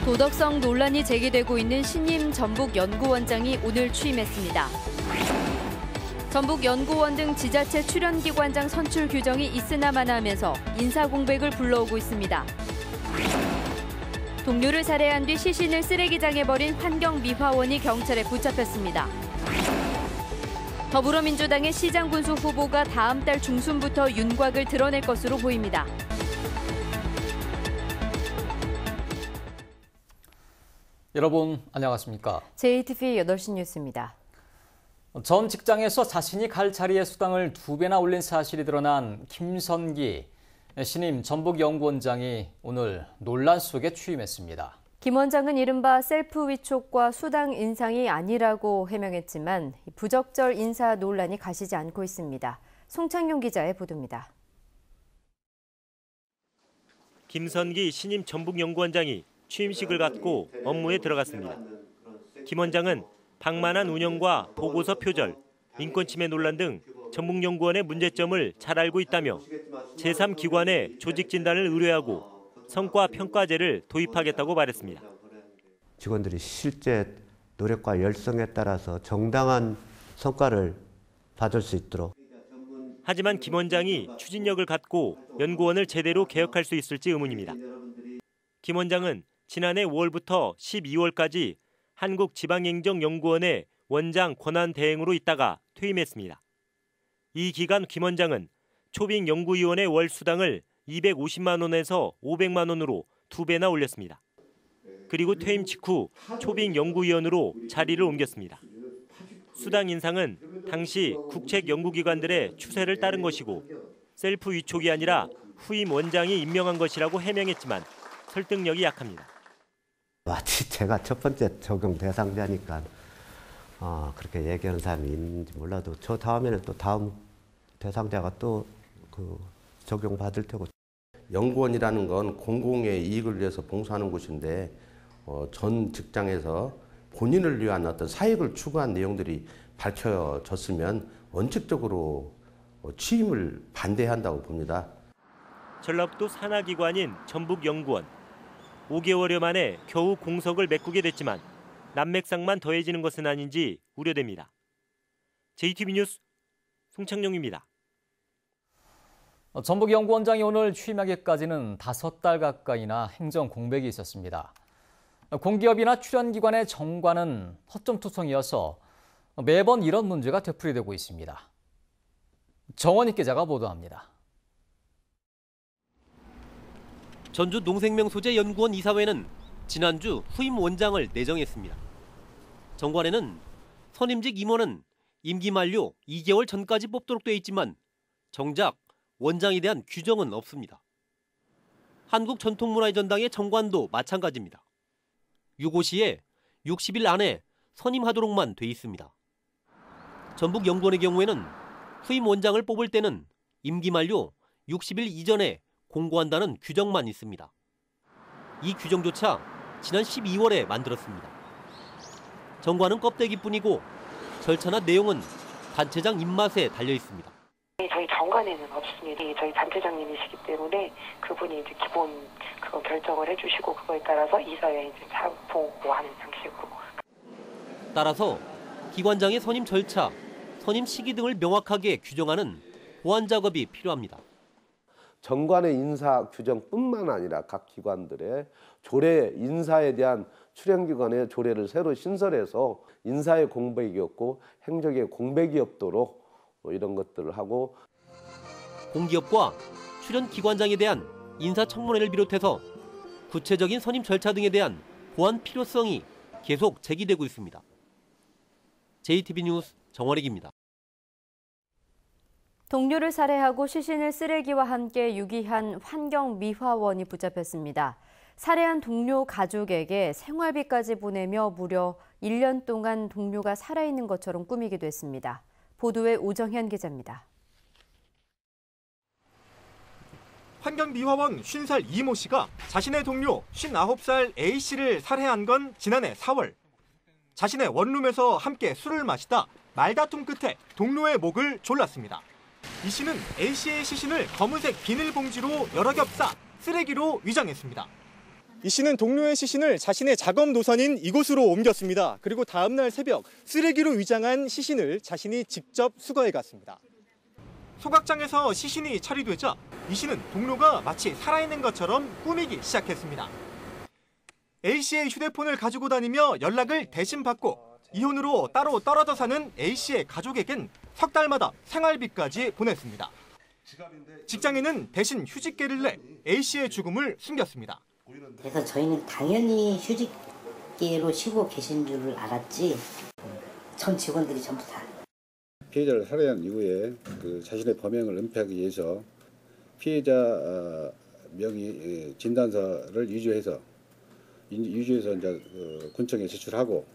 도덕성 논란이 제기되고 있는 신임 전북연구원장이 오늘 취임했습니다. 전북연구원 등 지자체 출연기관장 선출 규정이 있으나 마나하면서 인사공백을 불러오고 있습니다. 동료를 살해한 뒤 시신을 쓰레기장에 버린 환경미화원이 경찰에 붙잡혔습니다. 더불어민주당의 시장 군수 후보가 다음 달 중순부터 윤곽을 드러낼 것으로 보입니다. 여러분 안녕하십니까? JTV 8시 뉴스입니다. 전 직장에서 자신이 갈 자리의 수당을 2배나 올린 사실이 드러난 김선기 신임 전북연구원장이 오늘 논란 속에 취임했습니다. 김 원장은 이른바 셀프 위촉과 수당 인상이 아니라고 해명했지만 부적절 인사 논란이 가시지 않고 있습니다. 송창용 기자의 보도입니다. 김선기 신임 전북연구원장이 취임식을 갖고 업무에 들어갔습니다. 김 원장은 방만한 운영과 보고서 표절, 인권침해 논란 등 전북연구원의 문제점을 잘 알고 있다며 제3기관에 조직 진단을 의뢰하고 성과 평가제를 도입하겠다고 말했습니다. 직원들이 실제 노력과 열성에 따라서 정당한 성과를 받을 수 있도록. 하지만 김 원장이 추진력을 갖고 연구원을 제대로 개혁할 수 있을지 의문입니다. 김 원장은 지난해 5월부터 12월까지 한국지방행정연구원의 원장 권한 대행으로 있다가 퇴임했습니다. 이 기간 김 원장은 초빙 연구위원의 월 수당을 250만 원에서 500만 원으로 2배나 올렸습니다. 그리고 퇴임 직후 초빙 연구위원으로 자리를 옮겼습니다. 수당 인상은 당시 국책 연구기관들의 추세를 따른 것이고 셀프 위촉이 아니라 후임 원장이 임명한 것이라고 해명했지만 설득력이 약합니다. 마치 제가 첫 번째 적용 대상자니까 그렇게 얘기하는 사람이 있는지 몰라도 저 다음에는 또 다음 대상자가 또 적용받을 테고. 연구원이라는 건 공공의 이익을 위해서 봉사하는 곳인데 전 직장에서 본인을 위한 어떤 사익을 추구한 내용들이 밝혀졌으면 원칙적으로 취임을 반대한다고 봅니다. 전라북도 산하기관인 전북연구원. 5개월여 만에 겨우 공석을 메꾸게 됐지만 난맥상만 더해지는 것은 아닌지 우려됩니다. JTB 뉴스 송창용입니다. 전북연구원장이 오늘 취임하기까지는 5달 가까이나 행정 공백이 있었습니다. 공기업이나 출연기관의 정관은 허점투성이어서 매번 이런 문제가 되풀이되고 있습니다. 정원익 기자가 보도합니다. 전주 농생명소재연구원 이사회는 지난주 후임 원장을 내정했습니다. 정관에는 선임직 임원은 임기 만료 2개월 전까지 뽑도록 돼 있지만 정작 원장에 대한 규정은 없습니다. 한국전통문화전당의 정관도 마찬가지입니다. 유고시에 60일 안에 선임하도록만 돼 있습니다. 전북연구원의 경우에는 후임 원장을 뽑을 때는 임기 만료 60일 이전에 공고한다는 규정만 있습니다. 이 규정조차 지난 12월에 만들었습니다. 정관은 껍데기뿐이고 절차나 내용은 단체장 입맛에 달려 있습니다. 저희 정관에는 없습니다. 저희 단체장님이시기 때문에 그분이 이제 기본 그거 결정을 해주시고 그거에 따라서 이사회에 이제 보고하는 방식으로. 따라서 기관장의 선임 절차, 선임 시기 등을 명확하게 규정하는 보완 작업이 필요합니다. 정관의 인사 규정뿐만 아니라 각 기관들의 조례 인사에 대한 출연기관의 조례를 새로 신설해서 인사의 공백이 없고 행정의 공백이 없도록 이런 것들을 하고. 공기업과 출연기관장에 대한 인사청문회를 비롯해서 구체적인 선임 절차 등에 대한 보완 필요성이 계속 제기되고 있습니다. JTB 뉴스 정원익입니다. 동료를 살해하고 시신을 쓰레기와 함께 유기한 환경미화원이 붙잡혔습니다. 살해한 동료 가족에게 생활비까지 보내며 무려 1년 동안 동료가 살아있는 것처럼 꾸미기도 했습니다. 보도에 오정현 기자입니다. 환경미화원 50살 이모 씨가 자신의 동료 59살 A 씨를 살해한 건 지난해 4월. 자신의 원룸에서 함께 술을 마시다 말다툼 끝에 동료의 목을 졸랐습니다. 이 씨는 A 씨의 시신을 검은색 비닐봉지로 여러 겹 싸 쓰레기로 위장했습니다. 이 씨는 동료의 시신을 자신의 작업 노선인 이곳으로 옮겼습니다. 그리고 다음 날 새벽 쓰레기로 위장한 시신을 자신이 직접 수거해 갔습니다. 소각장에서 시신이 처리되자 이 씨는 동료가 마치 살아있는 것처럼 꾸미기 시작했습니다. A씨의 휴대폰을 가지고 다니며 연락을 대신 받고 이혼으로 따로 떨어져 사는 A씨의 가족에겐 석 달마다 생활비까지 보냈습니다. 직장인은 대신 휴직계를 내 A씨의 죽음을 숨겼습니다. 그래서 저희는 당연히 휴직계로 쉬고 계신 줄을 알았지 전 직원들이 전부 다. 피해자를 살해한 이후에 자신의 범행을 은폐하기 위해서 피해자 명의 진단서를 유주해서 이제 군청에 제출하고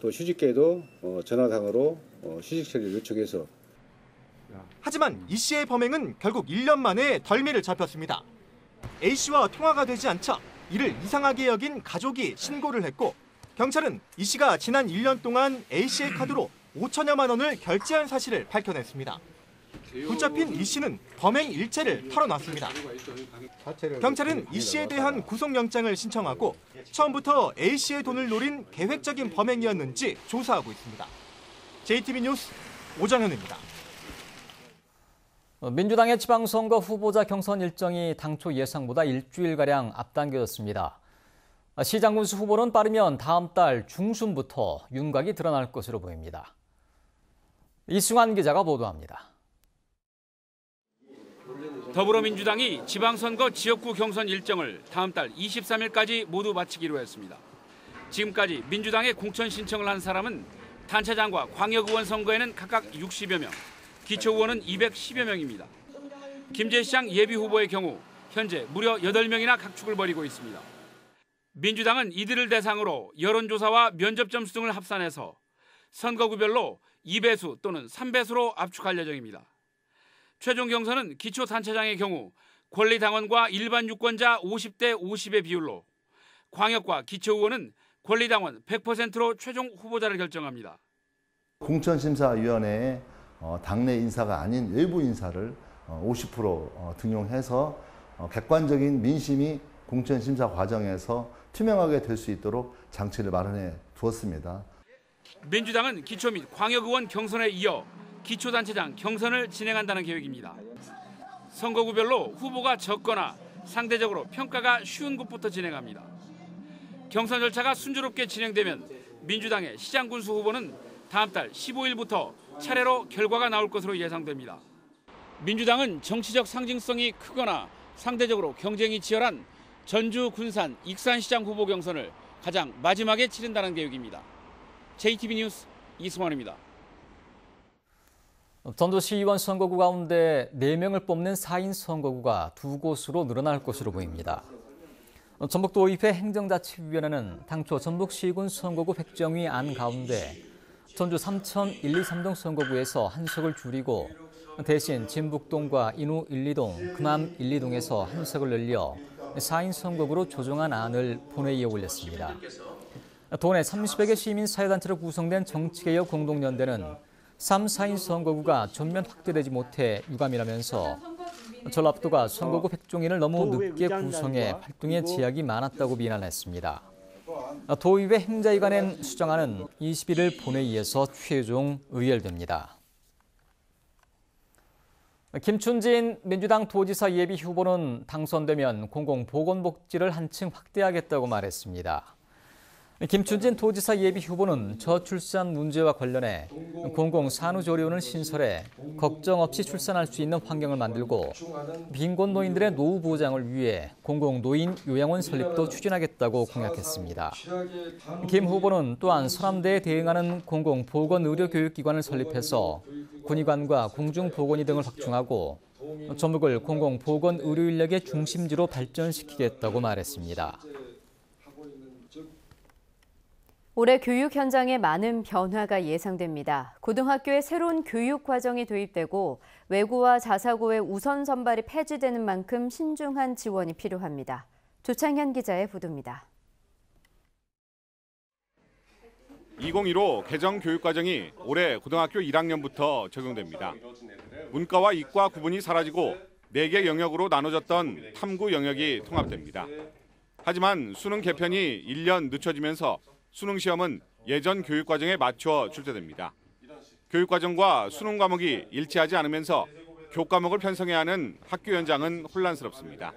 또 휴직계도 전화상으로 휴직 처리를 요청해서. 하지만 이 씨의 범행은 결국 1년 만에 덜미를 잡혔습니다. A 씨와 통화가 되지 않자 이를 이상하게 여긴 가족이 신고를 했고 경찰은 이 씨가 지난 1년 동안 A 씨의 카드로 5천여만 원을 결제한 사실을 밝혀냈습니다. 붙잡힌 이 씨는 범행 일체를 털어놨습니다. 경찰은 이 씨에 대한 구속영장을 신청하고 처음부터 A 씨의 돈을 노린 계획적인 범행이었는지 조사하고 있습니다. JTB 뉴스 오정현입니다. 민주당의 지방선거 후보자 경선 일정이 당초 예상보다 일주일가량 앞당겨졌습니다. 시장군수 후보는 빠르면 다음 달 중순부터 윤곽이 드러날 것으로 보입니다. 이승환 기자가 보도합니다. 더불어민주당이 지방선거 지역구 경선 일정을 다음 달 23일까지 모두 마치기로 했습니다. 지금까지 민주당에 공천 신청을 한 사람은 단체장과 광역의원 선거에는 각각 60여 명, 기초의원은 210여 명입니다. 김제시장 예비후보의 경우 현재 무려 8명이나 각축을 벌이고 있습니다. 민주당은 이들을 대상으로 여론조사와 면접 점수 등을 합산해서 선거구별로 2배수 또는 3배수로 압축할 예정입니다. 최종 경선은 기초단체장의 경우 권리당원과 일반 유권자 50대 50의 비율로, 광역과 기초의원은 권리당원 100%로 최종 후보자를 결정합니다. 공천심사위원회에 당내 인사가 아닌 외부 인사를 50% 등용해서 객관적인 민심이 공천심사 과정에서 투명하게 될 수 있도록 장치를 마련해 두었습니다. 민주당은 기초 및 광역의원 경선에 이어 기초단체장 경선을 진행한다는 계획입니다. 선거구별로 후보가 적거나 상대적으로 평가가 쉬운 곳부터 진행합니다. 경선 절차가 순조롭게 진행되면 민주당의 시장군수 후보는 다음 달 15일부터 차례로 결과가 나올 것으로 예상됩니다. 민주당은 정치적 상징성이 크거나 상대적으로 경쟁이 치열한 전주, 군산, 익산시장 후보 경선을 가장 마지막에 치른다는 계획입니다. JTB 뉴스 이승환입니다. 전주시의원 선거구 가운데 4명을 뽑는 4인 선거구가 2곳으로 늘어날 것으로 보입니다. 전북도의회 행정자치위원회는 당초 전북시군 선거구 획정위 안 가운데 전주 삼천 1, 2, 3동 선거구에서 한 석을 줄이고 대신 진북동과 인우 1, 2동, 금암 1, 2동에서 한 석을 늘려 4인 선거구로 조정한 안을 본회의에 올렸습니다. 도내 30여 개 시민사회단체로 구성된 정치개혁 공동연대는 3, 4인 선거구가 전면 확대되지 못해 유감이라면서 전라북도가 선거구 획정위를 너무 늦게 구성해 활동에 제약이 많았다고 비난했습니다. 도의회 행자위가 낸 수정안은 21일 본회의에서 최종 의결됩니다. 김춘진 민주당 도지사 예비 후보는 당선되면 공공보건복지를 한층 확대하겠다고 말했습니다. 김춘진 도지사 예비 후보는 저출산 문제와 관련해 공공산후조리원을 신설해 걱정 없이 출산할 수 있는 환경을 만들고 빈곤 노인들의 노후 보장을 위해 공공노인 요양원 설립도 추진하겠다고 공약했습니다. 김 후보는 또한 서남대에 대응하는 공공보건의료교육기관을 설립해서 군의관과 공중보건의 등을 확충하고 전북을 공공보건의료인력의 중심지로 발전시키겠다고 말했습니다. 올해 교육 현장에 많은 변화가 예상됩니다. 고등학교에 새로운 교육 과정이 도입되고 외고와 자사고의 우선 선발이 폐지되는 만큼 신중한 지원이 필요합니다. 조창현 기자의 보도입니다. 2015 개정 교육과정이 올해 고등학교 1학년부터 적용됩니다. 문과와 이과 구분이 사라지고 4개 영역으로 나눠졌던 탐구 영역이 통합됩니다. 하지만 수능 개편이 1년 늦춰지면서 수능 시험은 예전 교육과정에 맞춰 출제됩니다. 교육과정과 수능 과목이 일치하지 않으면서 교과목을 편성해야 하는 학교 현장은 혼란스럽습니다.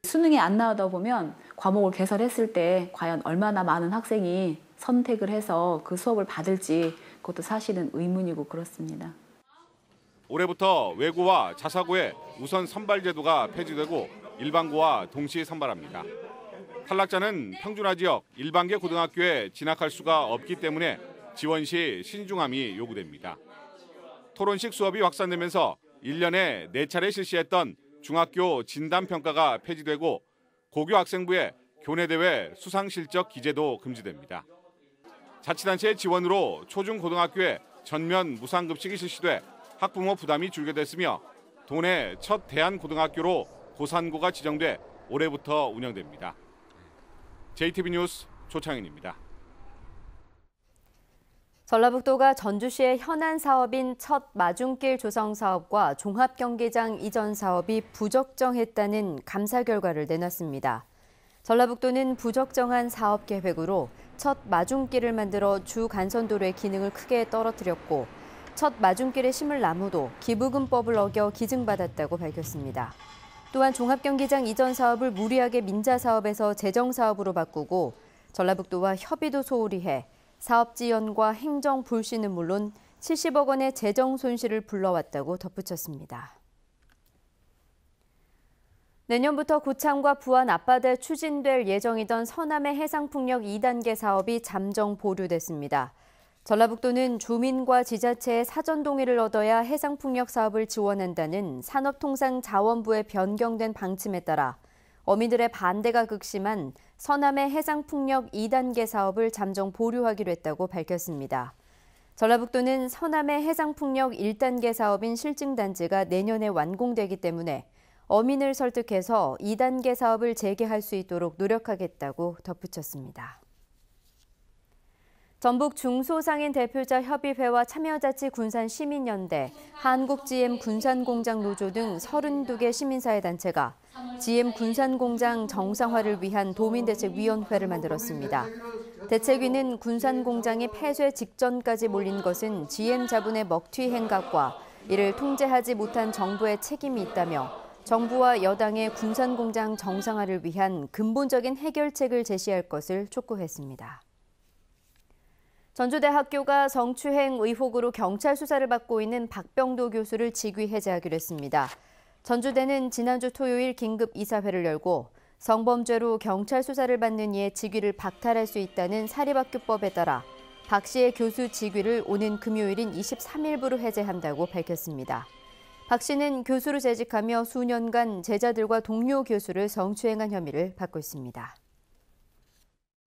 수능이 안 나오다 보면 과목을 개설했을 때 과연 얼마나 많은 학생이 선택을 해서 그 수업을 받을지 그것도 사실은 의문이고 그렇습니다. 올해부터 외고와 자사고의 우선 선발 제도가 폐지되고 일반고와 동시 선발합니다. 탈락자는 평준화 지역 일반계 고등학교에 진학할 수가 없기 때문에 지원 시 신중함이 요구됩니다. 토론식 수업이 확산되면서 1년에 4차례 실시했던 중학교 진단평가가 폐지되고 고교 학생부의 교내대회 수상실적 기재도 금지됩니다. 자치단체의 지원으로 초중고등학교에 전면 무상급식이 실시돼 학부모 부담이 줄게 됐으며 도내 첫 대한고등학교로 고산고가 지정돼 올해부터 운영됩니다. JTB 뉴스 조창현입니다. 전라북도가 전주시의 현안 사업인 첫 마중길 조성 사업과 종합경기장 이전 사업이 부적정했다는 감사 결과를 내놨습니다. 전라북도는 부적정한 사업 계획으로 첫 마중길을 만들어 주 간선도로의 기능을 크게 떨어뜨렸고 첫 마중길에 심을 나무도 기부금법을 어겨 기증받았다고 밝혔습니다. 또한 종합경기장 이전 사업을 무리하게 민자사업에서 재정사업으로 바꾸고 전라북도와 협의도 소홀히 해 사업 지연과 행정 불신은 물론 70억 원의 재정 손실을 불러왔다고 덧붙였습니다. 내년부터 고창과 부안 앞바다에 추진될 예정이던 서남해 해상풍력 2단계 사업이 잠정 보류됐습니다. 전라북도는 주민과 지자체의 사전 동의를 얻어야 해상풍력 사업을 지원한다는 산업통상자원부의 변경된 방침에 따라 어민들의 반대가 극심한 서남해 해상풍력 2단계 사업을 잠정 보류하기로 했다고 밝혔습니다. 전라북도는 서남해 해상풍력 1단계 사업인 실증단지가 내년에 완공되기 때문에 어민을 설득해서 2단계 사업을 재개할 수 있도록 노력하겠다고 덧붙였습니다. 전북 중소상인 대표자 협의회와 참여자치 군산시민연대, 한국GM 군산공장노조 등 32개 시민사회단체가 GM 군산공장 정상화를 위한 도민대책위원회를 만들었습니다. 대책위는 군산공장이 폐쇄 직전까지 몰린 것은 GM 자본의 먹튀 행각과 이를 통제하지 못한 정부의 책임이 있다며 정부와 여당의 군산공장 정상화를 위한 근본적인 해결책을 제시할 것을 촉구했습니다. 전주대학교가 성추행 의혹으로 경찰 수사를 받고 있는 박병도 교수를 직위 해제하기로 했습니다. 전주대는 지난주 토요일 긴급 이사회를 열고 성범죄로 경찰 수사를 받는 이의 직위를 박탈할 수 있다는 사립학교법에 따라 박 씨의 교수 직위를 오는 금요일인 23일부로 해제한다고 밝혔습니다. 박 씨는 교수로 재직하며 수년간 제자들과 동료 교수를 성추행한 혐의를 받고 있습니다.